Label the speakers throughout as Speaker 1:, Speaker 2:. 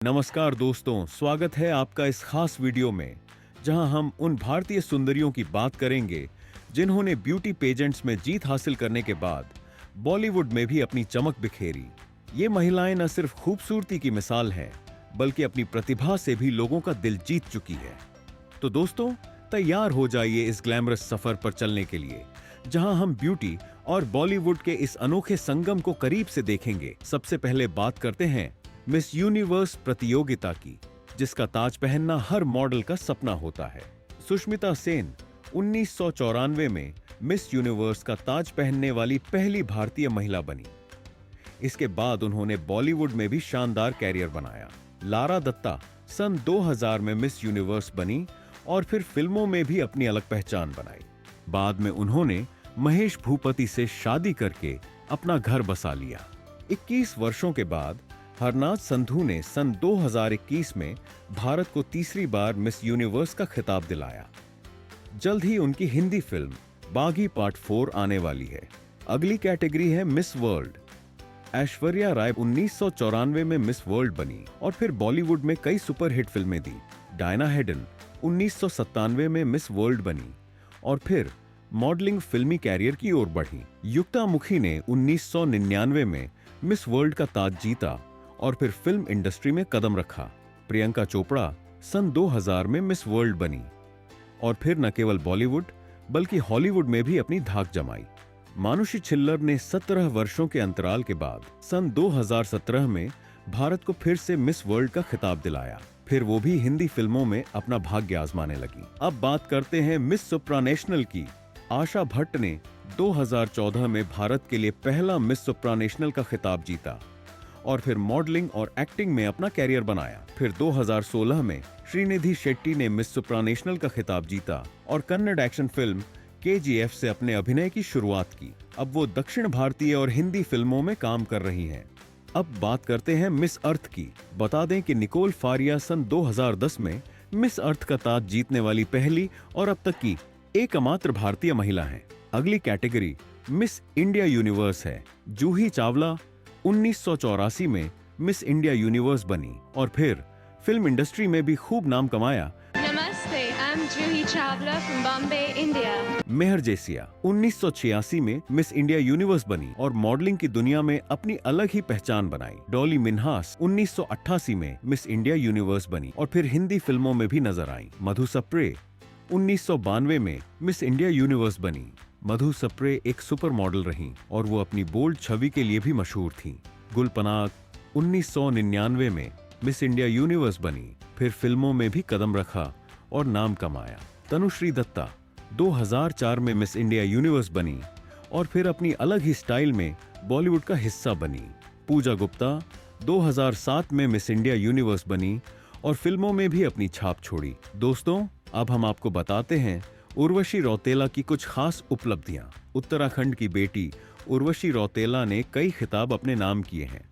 Speaker 1: नमस्कार दोस्तों, स्वागत है आपका इस खास वीडियो में जहां हम उन भारतीय सुंदरियों की बात करेंगे जिन्होंने ब्यूटी पेजेंट्स में जीत हासिल करने के बाद बॉलीवुड में भी अपनी चमक बिखेरी। ये महिलाएं न सिर्फ खूबसूरती की मिसाल हैं, बल्कि अपनी प्रतिभा से भी लोगों का दिल जीत चुकी है। तो दोस्तों, तैयार हो जाइए इस ग्लैमरस सफर पर चलने के लिए, जहां हम ब्यूटी और बॉलीवुड के इस अनोखे संगम को करीब से देखेंगे। सबसे पहले बात करते हैं मिस यूनिवर्स प्रतियोगिता की, जिसका ताज पहनना हर मॉडल का सपना होता है। सुष्मिता सेन 1994 में मिस यूनिवर्स का ताज पहनने वाली पहली भारतीय महिला बनी। इसके बाद उन्होंने बॉलीवुड में भी शानदार कैरियर बनाया। लारा दत्ता सन 2000 में मिस यूनिवर्स बनी और फिर फिल्मों में भी अपनी अलग पहचान बनाई। बाद में उन्होंने महेश भूपति से शादी करके अपना घर बसा लिया। 21 वर्षों के बाद हरनाथ संधू ने सन 2021 में भारत को तीसरी बार मिस यूनिवर्स का खिताब दिलाया। जल्द ही उनकी हिंदी फिल्म बागी पार्ट 4 आने वाली है। अगली कैटेगरी है मिस वर्ल्ड। ऐश्वर्या राय 1994 में मिस वर्ल्ड बनी और फिर बॉलीवुड में कई सुपरहिट फिल्में दी। डायना हेडन 1997 में मिस वर्ल्ड बनी और फिर मॉडलिंग फिल्मी कैरियर की ओर बढ़ी। युक्ता मुखी ने 1999 में मिस वर्ल्ड का ताज जीता और फिर फिल्म इंडस्ट्री में कदम रखा। प्रियंका चोपड़ा सन 2000 में मिस वर्ल्ड बनी और फिर न केवल बॉलीवुड बल्कि हॉलीवुड में भी अपनी धाक जमाई। मानुषी छिल्लर ने 17 वर्षों के अंतराल के बाद सन 2017 में भारत को फिर से मिस वर्ल्ड का खिताब दिलाया। फिर वो भी हिंदी फिल्मों में अपना भाग्य आजमाने लगी। अब बात करते हैं मिस सुप्रानेशनल की। आशा भट्ट ने 2014 में भारत के लिए पहला मिस सुप्रानेशनल का खिताब जीता और फिर मॉडलिंग और एक्टिंग में अपना कैरियर बनाया। फिर 2016 में श्रीनिधि शेट्टी ने मिस सुप्रानेशनल का खिताब जीता और कन्नड़ एक्शन फिल्म KGF से अपने अभिनय की शुरुआत की। अब वो दक्षिण भारतीय और हिंदी फिल्मों में काम कर रही हैं। अब बात करते हैं मिस अर्थ की। बता दें कि निकोल फारिया सन 2010 में मिस अर्थ का ताज जीतने वाली पहली और अब तक की एकमात्र भारतीय महिला हैं। अगली कैटेगरी मिस इंडिया यूनिवर्स है। जूही चावला 1984 में मिस इंडिया यूनिवर्स बनी और फिर फिल्म इंडस्ट्री में भी खूब नाम कमाया।
Speaker 2: नमस्ते, I am Juhi Chawla from Bombay, India.
Speaker 1: Meher Jessia 1986 में मिस इंडिया यूनिवर्स बनी और मॉडलिंग की दुनिया में अपनी अलग ही पहचान बनाई। डॉली मिन्हास 1988 में मिस इंडिया यूनिवर्स बनी और फिर हिंदी फिल्मों में भी नजर आई। मधु सप्रे 1992 में मिस इंडिया यूनिवर्स बनी। मधु सप्रे एक सुपर मॉडल रहीं और वो अपनी बोल्ड छवि के लिए भी मशहूर थीं। गुल पनाग 1999 में मिस इंडिया यूनिवर्स बनी, फिर फिल्मों में भी कदम रखा और नाम कमाया। तनुश्री दत्ता 2004 में मिस इंडिया यूनिवर्स बनी और फिर अपनी अलग ही स्टाइल में बॉलीवुड का हिस्सा बनी। पूजा गुप्ता 2007 में मिस इंडिया यूनिवर्स बनी और फिल्मों में भी अपनी छाप छोड़ी। दोस्तों, अब हम आपको बताते हैं उर्वशी रौतेला की कुछ खास उपलब्धियां। उत्तराखंड की बेटी उर्वशी रौतेला ने कई खिताब अपने नाम किए हैं।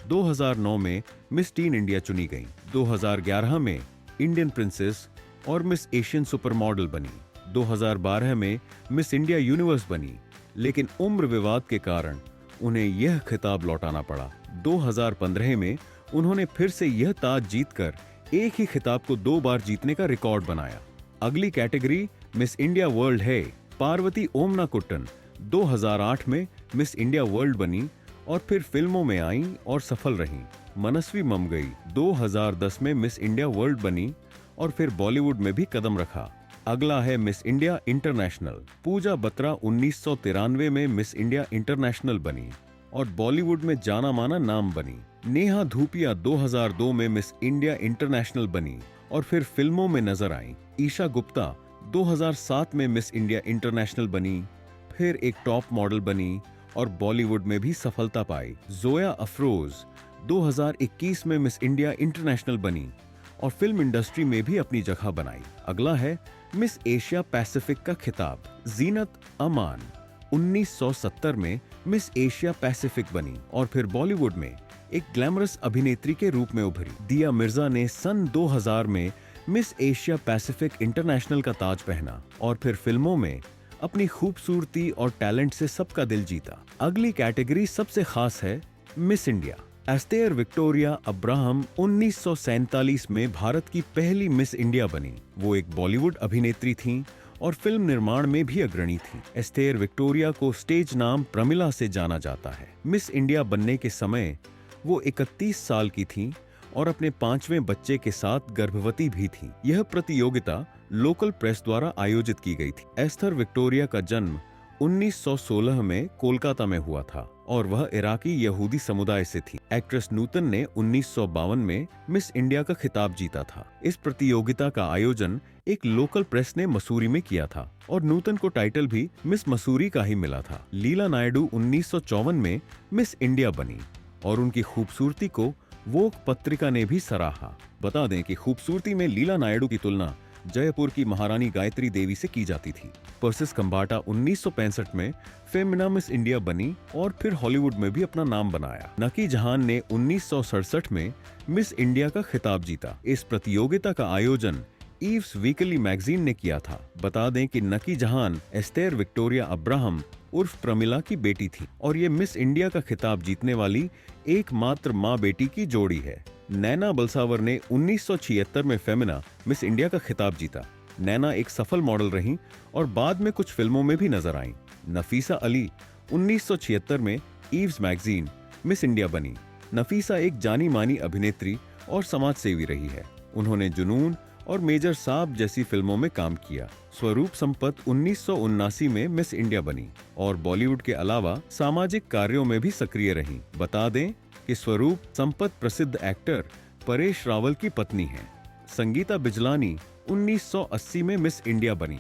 Speaker 1: 2009 में मिस टीन इंडिया चुनी गई। 2011 में इंडियन प्रिंसेस और मिस एशियन सुपर मॉडल बनी। 2012 में मिस इंडिया यूनिवर्स बनी, लेकिन उम्र विवाद के कारण उन्हें यह खिताब लौटाना पड़ा। 2015 में उन्होंने फिर से यह ताज जीतकर एक ही खिताब को 2 बार जीतने का रिकॉर्ड बनाया। अगली कैटेगरी मिस इंडिया वर्ल्ड है। पार्वती ओमनाकुट्टन 2008 में मिस इंडिया वर्ल्ड बनी और फिर फिल्मों में आईं और सफल रहीं। मनस्वी ममगई 2010 में मिस इंडिया वर्ल्ड बनी और फिर बॉलीवुड में भी कदम रखा। अगला है मिस इंडिया इंटरनेशनल। पूजा बत्रा 1993 में मिस इंडिया इंटरनेशनल बनी और बॉलीवुड में जाना माना नाम बनी। नेहा धूपिया 2002 में मिस इंडिया इंटरनेशनल बनी और फिर फिल्मों में नजर आई। ईशा गुप्ता 2007 में मिस इंडिया इंटरनेशनल बनी, फिर एक टॉप मॉडल बनी और बॉलीवुड में भी सफलता पाई। जोया अफरोज 2021 में मिस इंडिया इंटरनेशनल बनी और फिल्म इंडस्ट्री में भी अपनी जगह बनाई। अगला है मिस एशिया पैसिफिक का खिताब। जीनत अमान 1970 में मिस एशिया पैसिफिक बनी और फिर बॉलीवुड में एक ग्लैमरस अभिनेत्री के रूप में उभरी। दिया मिर्जा ने सन 2000 में मिस एशिया पैसिफिक इंटरनेशनल का ताज पहना और फिर फिल्मों में अपनी खूबसूरती और टैलेंट से सबका दिल जीता। अगली कैटेगरी सबसे खास है miss India. Esther Victoria Abraham 1947 में भारत की पहली मिस इंडिया बनी। वो एक बॉलीवुड अभिनेत्री थीं और फिल्म निर्माण में भी अग्रणी थीं। एस्तेर विक्टोरिया को स्टेज नाम प्रमिला से जाना जाता है। मिस इंडिया बनने के समय वो 31 साल की थीं और अपने 5वें बच्चे के साथ गर्भवती भी थीं। यह प्रतियोगिता लोकल प्रेस द्वारा आयोजित की गई थी। एस्थर विक्टोरिया का जन्म 1916 में कोलकाता में हुआ था और वह इराकी यहूदी समुदाय से थी। एक्ट्रेस नूतन ने 1952 में मिस इंडिया का खिताब जीता था। इस प्रतियोगिता का आयोजन एक लोकल प्रेस ने मसूरी में किया था और नूतन को टाइटल भी मिस मसूरी का ही मिला था। लीला नायडू 1954 में मिस इंडिया बनी और उनकी खूबसूरती को वोग पत्रिका ने भी सराहा। बता दें कि खूबसूरती में लीला नायडू की तुलना जयपुर की महारानी गायत्री देवी से की जाती थी। पर्सिस खंबाटा 1965 में फेमिना मिस इंडिया बनी और फिर हॉलीवुड में भी अपना नाम बनाया। नकी जहान ने 1967 में मिस इंडिया का खिताब जीता। इस प्रतियोगिता का आयोजन ईव्स वीकली मैगजीन ने किया था। बता दें कि नकी जहान एस्तेर विक्टोरिया अब्राहम उर्फ प्रमिला की बेटी थी और ये मिस इंडिया का खिताब जीतने वाली एकमात्र माँ बेटी की जोड़ी है। नैना बलसावर ने 1976 में फेमिना मिस इंडिया का खिताब जीता। नैना एक सफल मॉडल रहीं और बाद में कुछ फिल्मों में भी नजर आईं। नफीसा अली 1976 में ईव्स मैगजीन मिस इंडिया बनी। नफीसा एक जानी मानी अभिनेत्री और समाज सेवी रही है। उन्होंने जुनून और मेजर साहब जैसी फिल्मों में काम किया। स्वरूप संपत 1979 में मिस इंडिया बनी और बॉलीवुड के अलावा सामाजिक कार्यों में भी सक्रिय रहीं। बता दें कि स्वरूप संपत प्रसिद्ध एक्टर परेश रावल की पत्नी हैं। संगीता बिजलानी 1980 में मिस इंडिया बनी,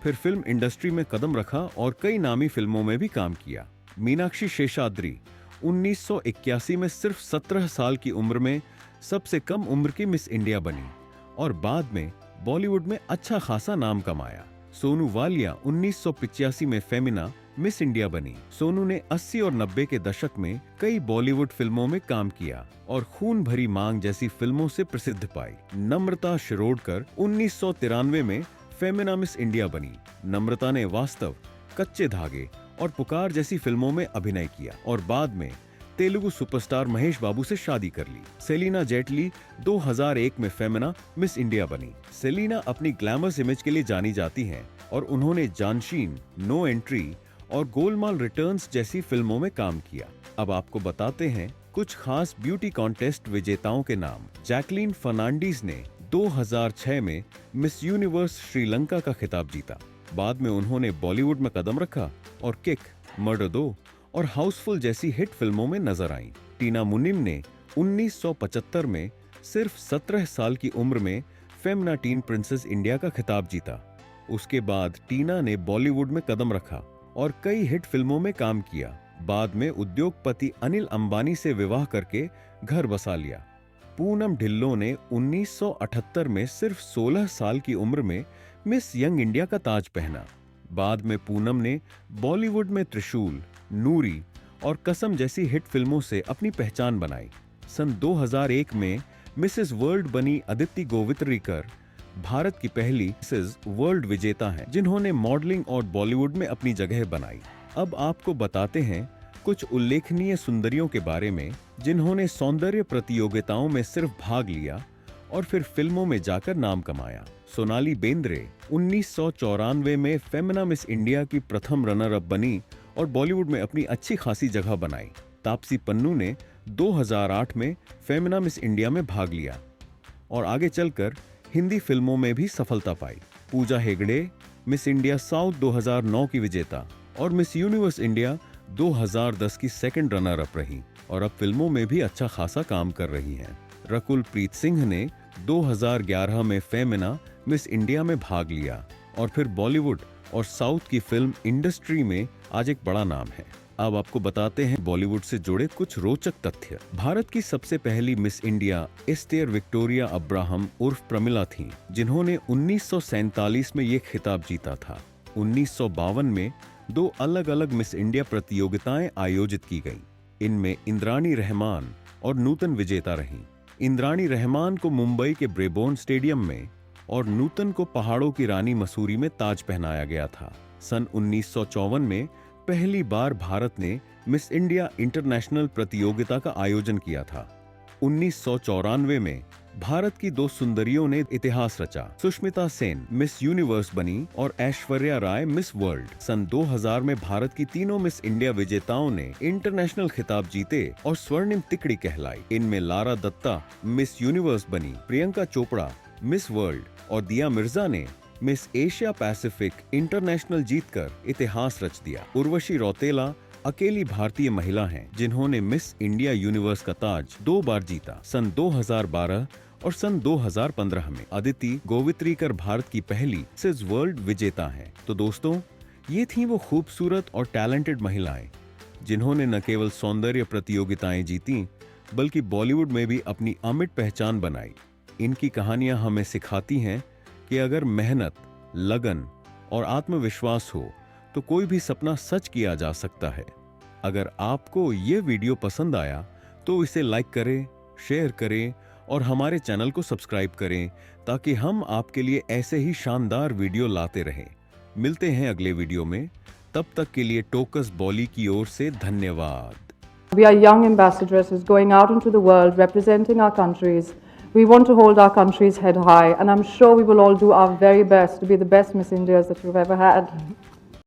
Speaker 1: फिर फिल्म इंडस्ट्री में कदम रखा और कई नामी फिल्मों में भी काम किया। मीनाक्षी शेषाद्री 1981 में सिर्फ 17 साल की उम्र में सबसे कम उम्र की मिस इंडिया बनी और बाद में बॉलीवुड में अच्छा खासा नाम कमाया। सोनू वालिया 1985 में फेमिना मिस इंडिया बनी। सोनू ने 80 और 90 के दशक में कई बॉलीवुड फिल्मों में काम किया और खून भरी मांग जैसी फिल्मों से प्रसिद्ध पाई। नम्रता शिरोडकर 1993 में फेमिना मिस इंडिया बनी। नम्रता ने वास्तव, कच्चे धागे और पुकार जैसी फिल्मों में अभिनय किया और बाद में तेलुगु सुपरस्टार महेश बाबू से शादी कर ली। सेलिना जेटली 2001 में फेमिना मिस इंडिया बनी। सेलिना अपनी ग्लैमरस इमेज के लिए जानी जाती हैं और उन्होंने जानशीन, नो एंट्री और गोलमाल रिटर्न्स जैसी फिल्मों में काम किया। अब आपको बताते हैं कुछ खास ब्यूटी कॉन्टेस्ट विजेताओं के नाम। जैकलीन फर्नांडीज ने 2006 में मिस यूनिवर्स श्रीलंका का खिताब जीता। बाद में उन्होंने बॉलीवुड में कदम रखा और किक, मर्डर 2 और हाउसफुल जैसी हिट फिल्मों में नजर आईं। टीना मुनिम ने 1975 में सिर्फ 17 साल की उम्र में फेमिना टीन प्रिंसेस इंडिया का खिताब जीता। उसके बाद टीना ने बॉलीवुड में कदम रखा और कई हिट फिल्मों में काम किया। बाद में उद्योगपति अनिल अंबानी से विवाह करके घर बसा लिया। पूनम ढिल्लों ने 1978 में सिर्फ 16 साल की उम्र में मिस यंग इंडिया का ताज पहना। बाद में पूनम ने बॉलीवुड में त्रिशूल, नूरी और कसम जैसी हिट फिल्मों से अपनी पहचान बनाई। सन 2001 में मिसेस वर्ल्ड बनी अदिति गोवित्रिकर भारत की पहली मिसेस वर्ल्ड विजेता हैं, जिन्होंने मॉडलिंग और बॉलीवुड में अपनी जगह बनाई। अब आपको बताते हैं कुछ उल्लेखनीय सुंदरियों के बारे में जिन्होंने सौंदर्य प्रतियोगिताओं में सिर्फ भाग लिया और फिर फिल्मों में जाकर नाम कमाया। सोनाली बेंद्रे 1994 में फेमिना मिस इंडिया की प्रथम रनर अप बनी और बॉलीवुड में अपनी अच्छी खासी जगह बनाई। तापसी पन्नू ने 2008 में फेमिना मिस इंडिया में भाग लिया और आगे चलकर हिंदी फिल्मों में भी सफलता पाई। Pooja Hegde miss India south 2009 की विजेता और मिस यूनिवर्स इंडिया 2010 की सेकंड रनर अप रही और अब फिल्मों में भी अच्छा खासा काम कर रही हैं। रकुल प्रीत सिंह ने 2011 में फेमिना मिस इंडिया में भाग लिया और फिर बॉलीवुड और साउथ की फिल्म इंडस्ट्री में आज एक बड़ा नाम है। अब आपको बताते हैं बॉलीवुड से जुड़े कुछ रोचक तथ्य। भारत की सबसे पहली miss India Esther Victoria Abraham उर्फ प्रमिला थीं, जिन्होंने 1947 में ये खिताब जीता था। 1952 में 2 अलग अलग मिस इंडिया प्रतियोगिताएं आयोजित की गईं। इनमें इंद्राणी रहमान और नूतन विजेता रहीं। इंद्राणी रहमान को मुंबई के ब्रेबोर्न स्टेडियम में और नूतन को पहाड़ों की रानी मसूरी में ताज पहनाया गया था। सन 1954 में पहली बार भारत ने मिस इंडिया इंटरनेशनल प्रतियोगिता का आयोजन किया था। 1994 में भारत की दो सुंदरियों ने इतिहास रचा। सुष्मिता सेन मिस यूनिवर्स बनी और ऐश्वर्या राय मिस वर्ल्ड। सन 2000 में भारत की तीनों मिस इंडिया विजेताओं ने इंटरनेशनल खिताब जीते और स्वर्णिम तिकड़ी कहलाई। इनमें लारा दत्ता मिस यूनिवर्स बनी, प्रियंका चोपड़ा मिस वर्ल्ड और दिया मिर्जा ने मिस एशिया पैसिफिक इंटरनेशनल जीतकर इतिहास रच दिया। उर्वशी रौतेला अकेली भारतीय महिला हैं जिन्होंने मिस इंडिया यूनिवर्स का ताज 2 बार जीता, सन 2012 और सन 2015 में। अदिति गोवित्रीकर भारत की पहली मिसेस वर्ल्ड विजेता हैं। तो दोस्तों, ये थी वो खूबसूरत और टैलेंटेड महिलाएं जिन्होंने न केवल सौंदर्य प्रतियोगिताएं जीती बल्कि बॉलीवुड में भी अपनी अमिट पहचान बनाई। इनकी कहानियां हमें सिखाती हैं कि अगर मेहनत, लगन और आत्मविश्वास हो तो कोई भी सपना सच किया जा सकता है। अगर आपको ये वीडियो पसंद आया तो इसे लाइक करें, शेयर करें और हमारे चैनल को सब्सक्राइब करें ताकि हम आपके लिए ऐसे ही शानदार वीडियो लाते रहें। मिलते हैं अगले वीडियो में, तब तक के लिए टोकस बॉली की ओर से धन्यवाद।
Speaker 3: We are young ambassadresses going out into the world representing our countries. We want to hold our country's head high, and I'm sure we will all do our very best to be the best Miss Indias that you've ever had.